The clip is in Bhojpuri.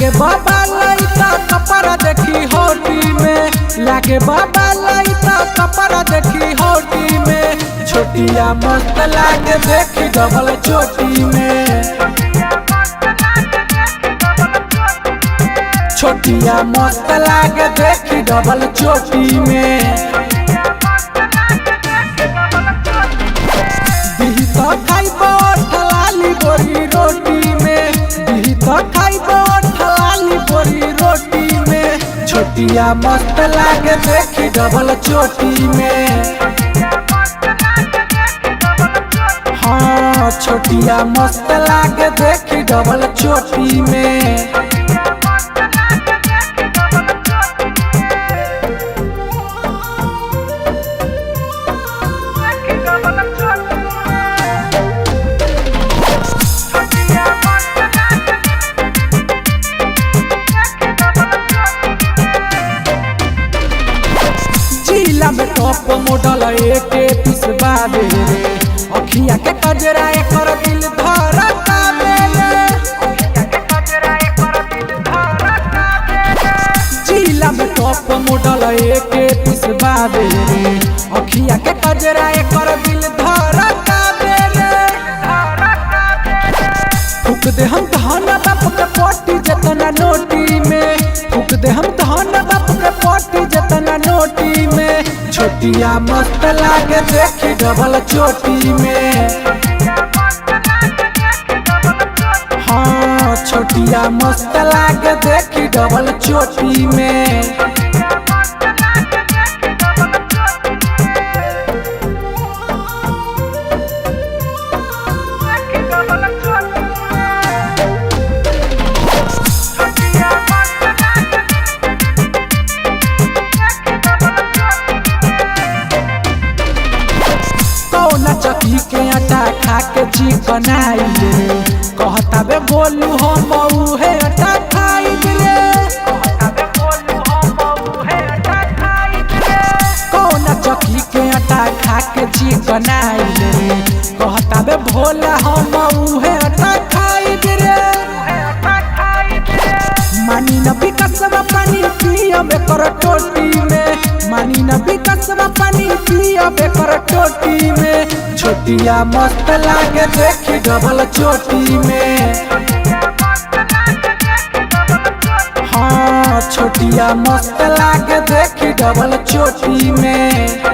लागे बाबा लाइता कपड़ा देखी होटी में, लागे बाबा लाइता कपड़ा देखी होटी में। छोटिया मस्त लागे देखी डबल चोटी में, छोटिया मस्त लागे देखी डबल चोटी में। दिही तो खाइबो ठलाली बोरी रोटी में, दिही तो खाइबो ठलाली बोरी रोटी में। छोटिया मस्त लागे देखी डबल चोटी में, हाँ छोटिया मस्त लागे देखी डबल चोटी में। जिला में टॉप मॉडल एके पिसवा दे रे, अखिया के कजरा एकर दिल धड़कावे रे। जिला में टॉप मॉडल एके पिसवा दे रे, अखिया के कजरा एकर दिल धड़कावे रे। फूक दे हम धन बाप के पोटी जतना नोटी में, फूक दे हम धन बाप के पोटी जतना नोटी में। छोटिया मस्त लागे देखी डबल चोटी में, हाँ छोटिया मस्त लागे देखी डबल चोटी में। चकी के आटा खा के चिकन आई रे, कहता बे बोलू हम उहे आटा खाई रे। कौन चकी के आटा खा के चिकन आई रे, कहता बे भोला हम उहे आटा खाई रे। मानी न विकासवा पानी पियबे कर टोटी में, मानी न विकासवा पानी पियबे कर टोटी में। छोटिया मस्त लागे देखी डबल चोटी में, हाँ छोटिया मस्त लागे देखी डबल चोटी में।